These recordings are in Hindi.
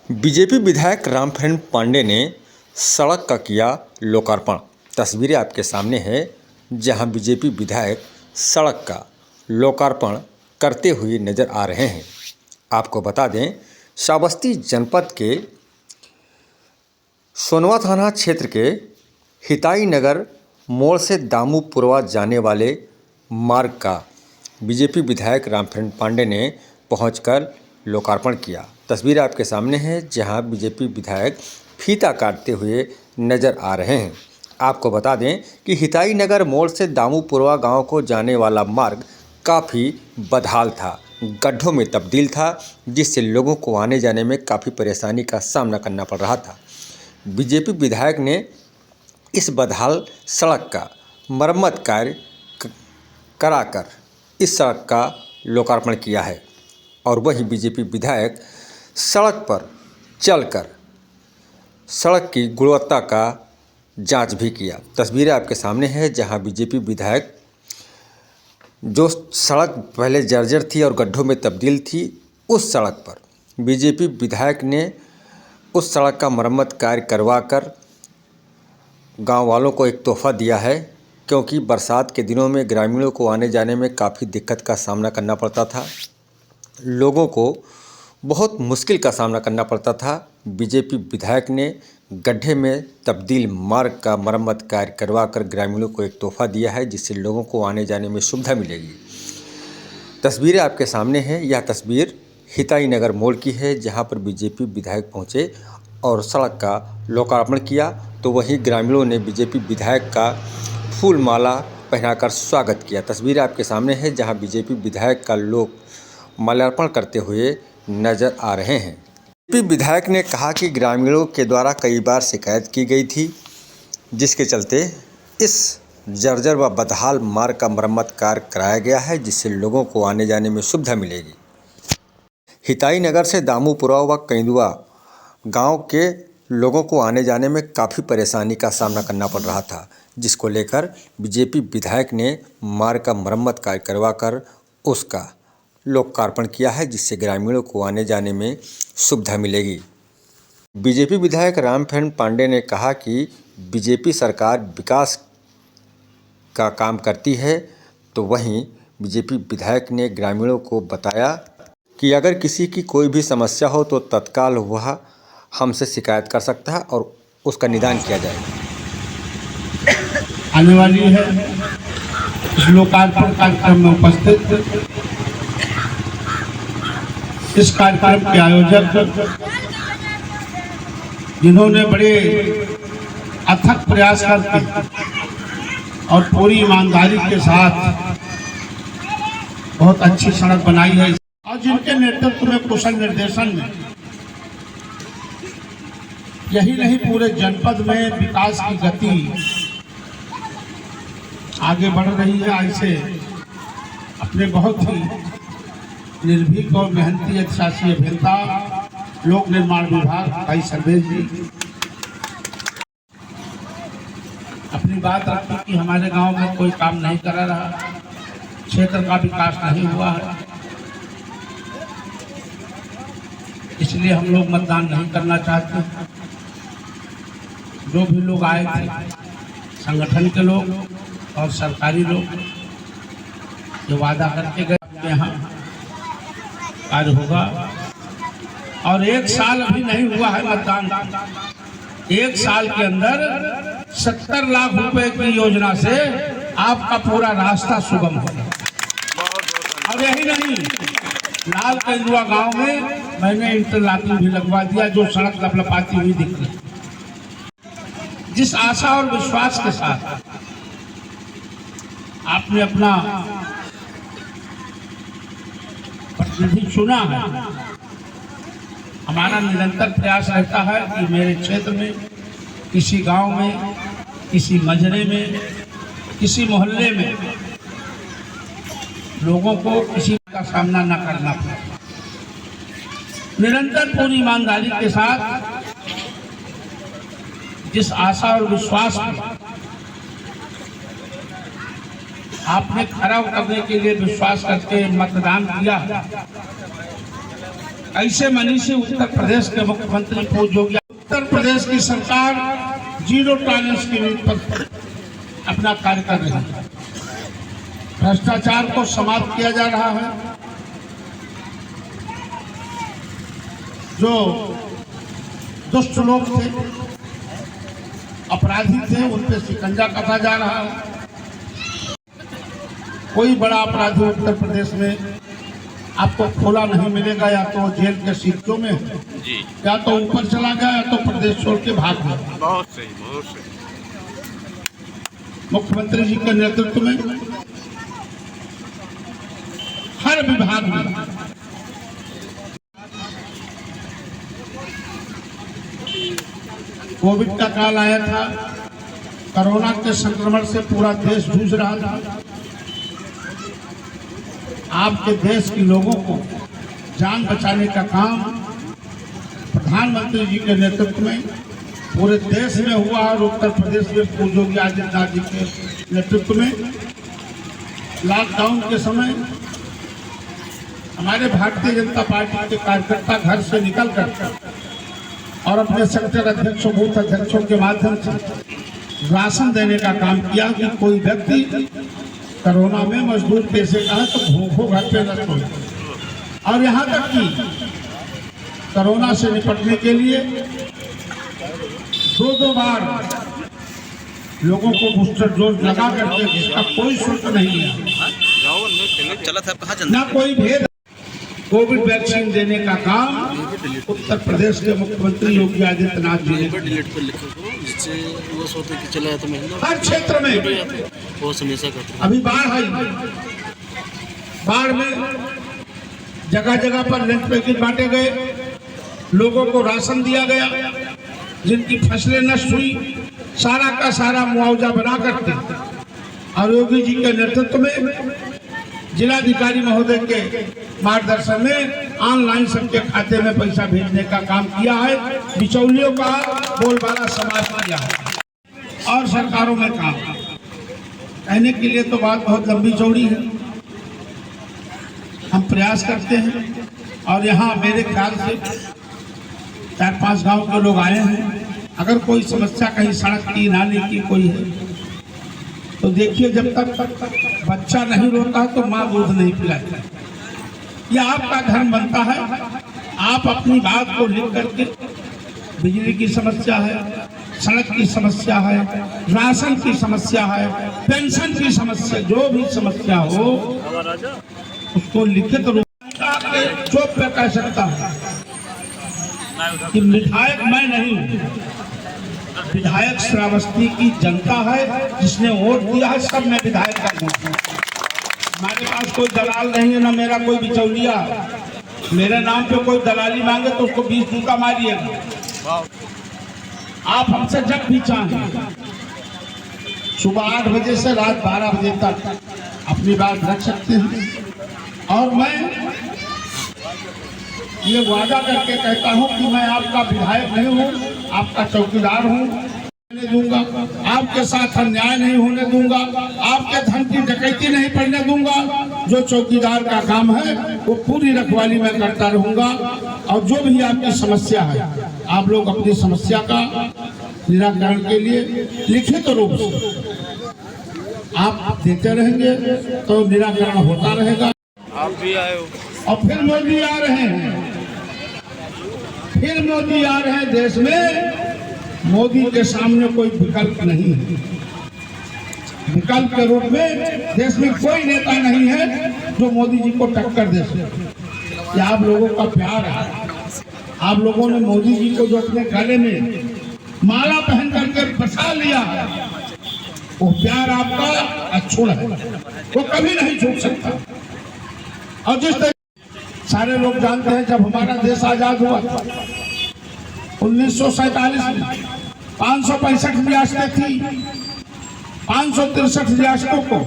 बीजेपी विधायक रामफेन पांडे ने सड़क का किया लोकार्पण। तस्वीरें आपके सामने हैं जहां बीजेपी विधायक सड़क का लोकार्पण करते हुए नजर आ रहे हैं। आपको बता दें, श्रावस्ती जनपद के सोनवा थाना क्षेत्र के हिताई नगर मोड़ से दामूपुरवा जाने वाले मार्ग का बीजेपी विधायक रामफेन पांडे ने पहुंचकर लोकार्पण किया। तस्वीर आपके सामने है जहां बीजेपी विधायक फीता काटते हुए नजर आ रहे हैं। आपको बता दें कि हिताई नगर मोड़ से दामूपुरवा गांव को जाने वाला मार्ग काफ़ी बदहाल था, गड्ढों में तब्दील था, जिससे लोगों को आने जाने में काफ़ी परेशानी का सामना करना पड़ रहा था। बीजेपी विधायक ने इस बदहाल सड़क का मरम्मत कार्य कराकर इस सड़क का लोकार्पण किया है और वहीं बीजेपी विधायक सड़क पर चलकर सड़क की गुणवत्ता का जांच भी किया। तस्वीरें आपके सामने हैं जहां बीजेपी विधायक जो सड़क पहले जर्जर थी और गड्ढों में तब्दील थी, उस सड़क पर बीजेपी विधायक ने उस सड़क का मरम्मत कार्य करवाकर गांव वालों को एक तोहफा दिया है, क्योंकि बरसात के दिनों में ग्रामीणों को आने जाने में काफ़ी दिक्कत का सामना करना पड़ता था। लोगों को बहुत मुश्किल का सामना करना पड़ता था। बीजेपी विधायक ने गड्ढे में तब्दील मार्ग का मरम्मत कार्य करवाकर ग्रामीणों को एक तोहफा दिया है, जिससे लोगों को आने जाने में सुविधा मिलेगी। तस्वीरें आपके सामने हैं। यह तस्वीर हिताई नगर मोड़ की है जहां पर बीजेपी विधायक पहुंचे और सड़क का लोकार्पण किया, तो वहीं ग्रामीणों ने बीजेपी विधायक का फूल माला पहनाकर स्वागत किया। तस्वीरें आपके सामने है जहां बीजेपी विधायक का लोग माल्यार्पण करते हुए नजर आ रहे हैं। बीजेपी विधायक ने कहा कि ग्रामीणों के द्वारा कई बार शिकायत की गई थी, जिसके चलते इस जर्जर व बदहाल मार्ग का मरम्मत कार्य कराया गया है, जिससे लोगों को आने जाने में सुविधा मिलेगी। हिताई नगर से दामूपुरवा व कैंदुआ गांव के लोगों को आने जाने में काफ़ी परेशानी का सामना करना पड़ रहा था, जिसको लेकर बीजेपी विधायक ने मार्ग का मरम्मत कार्य करवाकर उसका लोकार्पण किया है, जिससे ग्रामीणों को आने जाने में सुविधा मिलेगी। बीजेपी विधायक रामफेन पांडे ने कहा कि बीजेपी सरकार विकास का काम करती है, तो वहीं बीजेपी विधायक ने ग्रामीणों को बताया कि अगर किसी की कोई भी समस्या हो तो तत्काल वह हमसे शिकायत कर सकता है और उसका निदान किया जाएगा। आने वाली है इस लोकार्पण कार्यक्रम में उपस्थित इस कार्यक्रम के आयोजक, जिन्होंने बड़े अथक प्रयास करके और पूरी ईमानदारी के साथ बहुत अच्छी सड़क बनाई है और जिनके नेतृत्व में कुशल निर्देशन में यही नहीं पूरे जनपद में विकास की गति आगे बढ़ रही है। ऐसे अपने बहुत ही निर्भीक और मेहनती अधिशासी अभियंता लोक निर्माण विभाग भाई सर्वेश जी अपनी बात रखी कि हमारे गांव में कोई काम नहीं करा रहा, क्षेत्र का विकास नहीं हुआ है, इसलिए हम लोग मतदान नहीं करना चाहते। जो भी लोग आए थे, संगठन के लोग और सरकारी लोग, जो वादा करके गए यहाँ कार्य होगा। और एक साल अभी नहीं हुआ है मतदान, एक साल के अंदर 70 लाख रुपए की योजना से आपका पूरा रास्ता सुगम होगा। और यही नहीं, लाल कैंदुआ गांव में मैंने इंटरलॉकिंग भी लगवा दिया, जो सड़क लपलपाती हुई दिख रही। जिस आशा और विश्वास के साथ आपने अपना प्रतिनिधि चुना है, हमारा निरंतर प्रयास रहता है कि मेरे क्षेत्र में किसी गांव में, किसी मजरे में, किसी मोहल्ले में लोगों को किसी का सामना न करना पड़े। निरंतर पूरी ईमानदारी के साथ जिस आशा और विश्वास में आपने खरा करने के लिए विश्वास करके मतदान किया, ऐसे मनीषी उत्तर प्रदेश के मुख्यमंत्री पूज्य योगी उत्तर प्रदेश की सरकार जीरो टॉलरेंस की नीति पर अपना कार्य कर रही है। भ्रष्टाचार को समाप्त किया जा रहा है। जो दुष्ट लोग थे, अपराधी थे, उन पे शिकंजा कसा जा रहा है। कोई बड़ा अपराधी उत्तर प्रदेश में आपको खोला नहीं मिलेगा, या तो जेल के सीटों में है, या तो ऊपर चला गया, या तो प्रदेश छोड़ के भाग गया। बहुत सही, बहुत सही। मुख्यमंत्री जी के नेतृत्व में हर विभाग में कोविड का काल आया था, कोरोना के संक्रमण से पूरा देश जूझ रहा था। आपके देश के लोगों को जान बचाने का काम प्रधानमंत्री जी के नेतृत्व में पूरे देश में हुआ और उत्तर प्रदेश में पूज्य योगी आदित्यनाथ जी के नेतृत्व में लॉकडाउन के समय हमारे भारतीय जनता पार्टी के कार्यकर्ता घर से निकलकर और अपने सेक्टर अध्यक्षों, बूथ अध्यक्षों के माध्यम से राशन देने का काम किया कि कोई व्यक्ति कोरोना में मजदूर पैसे का है तो भूखों घर पे न सोए। और यहाँ तक कि कोरोना से निपटने के लिए दो बार लोगों को बूस्टर डोज लगा करके जिसका कोई शुल्क नहीं लिया, चला था कहाँ ना कोई भेद। कोविड वैक्सीन देने का काम उत्तर प्रदेश के मुख्यमंत्री योगी आदित्यनाथ जी ने डिलीट कर लिखा जिससे वो सोचते कि चला तो महंगा हर क्षेत्र में वो हमेशा करते। अभी बाढ़ आई, बाढ़ में जगह जगह पर लंच पैकेट बांटे गए, लोगों को राशन दिया गया, जिनकी फसलें नष्ट हुई सारा का सारा मुआवजा बना करके और योगी जी के नेतृत्व में जिलाधिकारी महोदय के मार्गदर्शन में ऑनलाइन सबके खाते में पैसा भेजने का काम किया है। बिचौलियों का बोलबाला समाप्त किया है और सरकारों में काम कहने के लिए तो बात बहुत लंबी चौड़ी है। हम प्रयास करते हैं और यहाँ मेरे ख्याल से 4-5 गांव के लोग आए हैं। अगर कोई समस्या कहीं सड़क की, नाली की कोई है तो देखिए, जब तक बच्चा नहीं रोता है तो माँ दूध नहीं पिलाती। यह आपका धर्म बनता है। आप अपनी बात को लिख करके, बिजली की समस्या है, सड़क की समस्या है, राशन की समस्या है, पेंशन की समस्या, जो भी समस्या हो उसको लिखित रूप में चुप पे कह सकता हूँ कि विधायक मैं नहीं हूँ, विधायक श्रावस्ती की जनता है जिसने वोट दिया है, सब मैं विधायक का वोट हूँ। हमारे पास कोई दलाल नहीं है, ना मेरा कोई बिचौलिया। मेरे नाम पे कोई दलाली मांगे तो उसको 20 जूता मारिएगा। आप हमसे जब भी चाहें सुबह 8 बजे से रात 12 बजे तक अपनी बात रख सकते हैं। और मैं ये वादा करके कहता हूं कि मैं आपका विधायक नहीं हूं, आपका चौकीदार हूं। नहीं दूंगा, आपके साथ अन्याय नहीं होने दूंगा, आपके धन की डकैती नहीं पड़ने दूंगा। जो चौकीदार का काम है वो पूरी रखवाली में करता रहूंगा। और जो भी आपकी समस्या है, आप लोग अपनी समस्या का निराकरण के लिए लिखित रूप से आप देते रहेंगे तो निराकरण होता रहेगा। आप भी आए हो और फिर मोदी आ रहे हैं, फिर मोदी आ रहे हैं। देश में मोदी के सामने कोई विकल्प नहीं है। विकल्प के रूप में देश में कोई नेता नहीं है जो मोदी जी को टक्कर दे सके। ये आप लोगों का प्यार है। आप लोगों ने मोदी जी को जो अपने गले में माला पहन करके बसा लिया है, वो प्यार आपका अछूत है, वो कभी नहीं छूट सकता। और जिस सारे लोग जानते हैं, जब हमारा देश आजाद हुआ 1947 में 565 रियासतें थी। 563 रियासतों को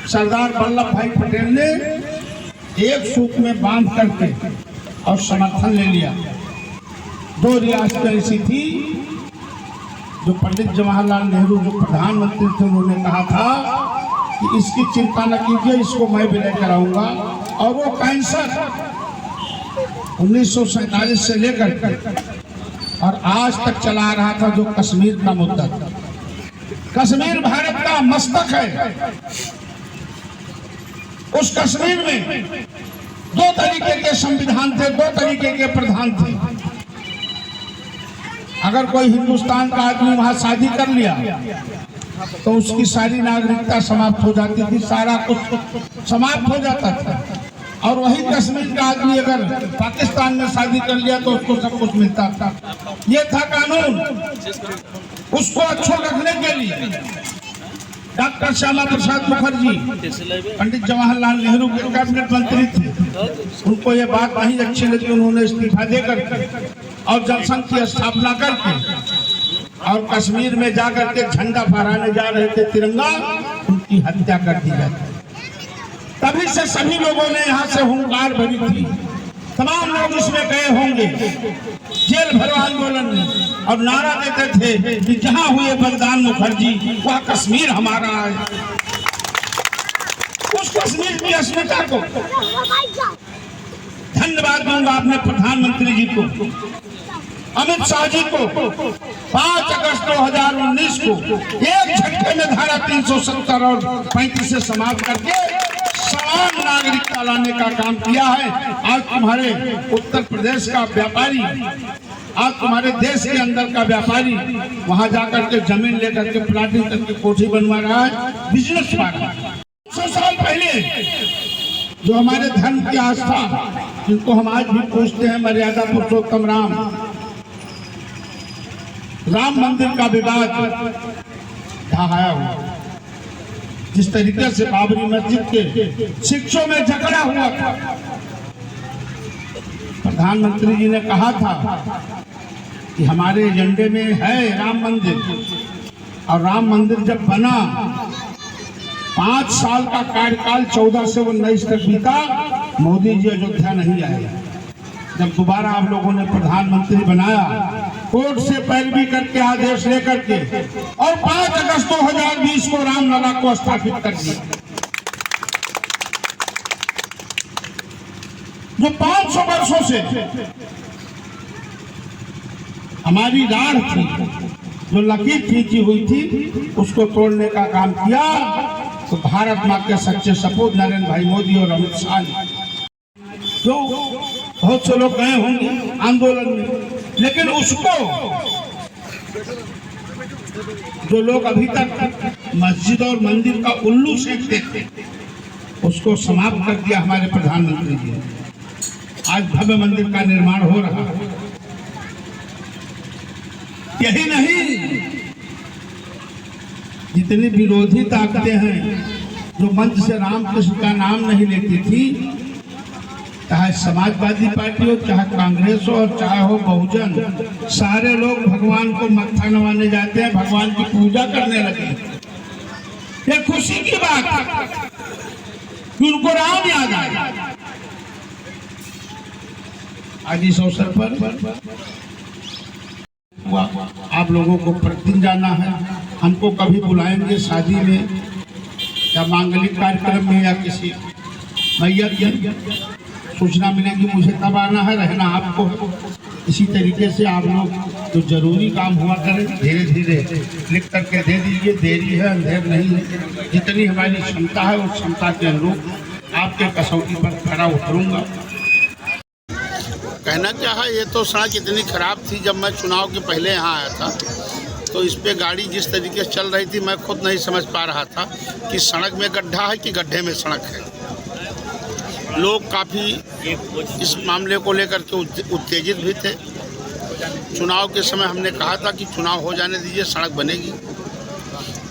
सरदार वल्लभ भाई पटेल ने एक सूत्र में बांध करके और समर्थन ले लिया। 2 रियासतें ऐसी थी जो पंडित जवाहरलाल नेहरू जो प्रधानमंत्री थे, उन्होंने कहा था कि इसकी चिंता न कीजिए, इसको मैं भी लेकर आऊंगा। और वो कैंसर 1947 से लेकर और आज तक चला रहा था, जो कश्मीर का मुद्दा था। कश्मीर भारत का मस्तक है। उस कश्मीर में दो तरीके के संविधान थे, दो तरीके के प्रधान थे। अगर कोई हिंदुस्तान का आदमी वहां शादी कर लिया तो उसकी सारी नागरिकता समाप्त हो जाती थी, सारा कुछ समाप्त हो जाता था। और वही कश्मीर का आदमी अगर पाकिस्तान में शादी कर लिया तो उसको सब कुछ मिलता था। ये था कानून। उसको अच्छा रखने के लिए डॉक्टर श्यामा प्रसाद मुखर्जी पंडित जवाहरलाल नेहरू के कैबिनेट मंत्री थे। उनको ये बात नहीं अच्छी लगी, उन्होंने इस्तीफा देकर और जनसंघ की स्थापना करके और कश्मीर में जाकर के झंडा फहराने जा रहे थे, तिरंगा, उनकी हत्या कर दी जाती। तभी से सभी लोगों ने यहाँ से हुंकार भरी थी। तमाम लोग इसमें गए होंगे जेल भरो आंदोलन में और नारा देते थे कि जहाँ हुए बलिदान मुखर्जी वह कश्मीर हमारा है। उस कश्मीर की अस्मिता को धन्यवाद दूंगा अपने प्रधानमंत्री जी को, अमित शाह जी को। 5 अगस्त 2019 को एक झटके में धारा 370 और 35 से समाप्त करके समान नागरिकता लाने का काम किया है। आज तुम्हारे उत्तर प्रदेश का व्यापारी, आज तुम्हारे देश के अंदर का व्यापारी वहां जाकर के जमीन लेकर के प्लाटिंग करके कोठी बनवा रहा है, बिजनेस कर रहा है। 100 साल पहले जो हमारे धर्म की आस्था, जिनको हम आज भी पूछते हैं, मर्यादा पुरुषोत्तम राम मंदिर का विवाद ढहाया हुआ। जिस तरीके से बाबरी मस्जिद के शिक्षकों में झगड़ा हुआ था, प्रधानमंत्री जी ने कहा था कि हमारे एजेंडे में है राम मंदिर। और राम मंदिर जब बना, 5 साल का कार्यकाल 14 से 19 तक बीता, मोदी जी अयोध्या नहीं आए। जब दोबारा आप लोगों ने प्रधानमंत्री बनाया, कोर्ट से पैरवी करके आदेश लेकर के और 5 अगस्त 2020 को रामलला को स्थापित कर दिया। जो 500 वर्षों से हमारी राह थी, जो लकीर खींची हुई थी, उसको तोड़ने का काम किया तो भारत माँ के सच्चे सपूत नरेंद्र भाई मोदी और अमित शाह ने। जो बहुत से लोग गए होंगे आंदोलन में, लेकिन उसको जो लोग अभी तक मस्जिद और मंदिर का उल्लू सेकते थे, उसको समाप्त कर दिया हमारे प्रधानमंत्री जी। आज भव्य मंदिर का निर्माण हो रहा है। यही नहीं, जितनी विरोधी ताकतें हैं जो मंच से रामकृष्ण का नाम नहीं लेती थी, चाहे समाजवादी पार्टी हो, चाहे कांग्रेस हो और चाहे हो बहुजन, सारे लोग भगवान को मत्था नवाने जाते हैं, भगवान की पूजा करने लगे। ये खुशी की बात है कि उनको राम याद आया। आज इस अवसर पर आप लोगों को प्रतिदिन जाना है। हमको कभी बुलाएंगे शादी में या मांगलिक कार्यक्रम में या किसी मैया की सूचना मिलेगी, मुझे तब आना है, रहना आपको। इसी तरीके से आप लोग जो जरूरी काम हुआ करें, धीरे धीरे लिख करके दे दीजिए। देरी है, अंधेर नहीं है। जितनी हमारी क्षमता है उस क्षमता के अनुरूप आपके कसौटी पर खरा उतरूंगा। कहना क्या है, ये तो सड़क इतनी खराब थी। जब मैं चुनाव के पहले यहाँ आया था तो इस पे गाड़ी जिस तरीके से चल रही थी, मैं खुद नहीं समझ पा रहा था कि सड़क में गड्ढा है कि गड्ढे में सड़क है। लोग काफ़ी इस मामले को लेकर के उत्तेजित भी थे। चुनाव के समय हमने कहा था कि चुनाव हो जाने दीजिए, सड़क बनेगी।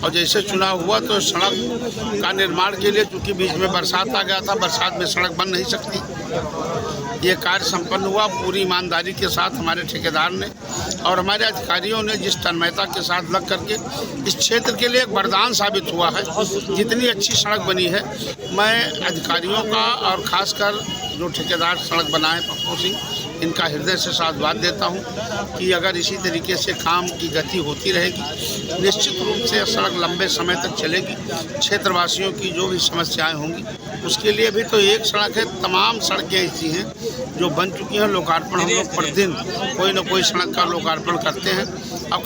और जैसे चुनाव हुआ तो सड़क का निर्माण के लिए, चूँकि बीच में बरसात आ गया था, बरसात में सड़क बन नहीं सकती, ये कार्य संपन्न हुआ पूरी ईमानदारी के साथ। हमारे ठेकेदार ने और हमारे अधिकारियों ने जिस तन्मयता के साथ लग करके इस क्षेत्र के लिए एक वरदान साबित हुआ है। जितनी अच्छी सड़क बनी है, मैं अधिकारियों का और ख़ासकर जो ठेकेदार सड़क बनाए पप्पू सिंह, इनका हृदय से साधुवाद देता हूं कि अगर इसी तरीके से काम की गति होती रहेगी, निश्चित रूप से सड़क लंबे समय तक चलेगी। क्षेत्रवासियों की जो भी समस्याएं होंगी उसके लिए भी तो एक सड़क है, तमाम सड़कें ऐसी हैं जो बन चुकी हैं। लोकार्पण हम लोग प्रतिदिन कोई न कोई सड़क का लोकार्पण करते हैं। अब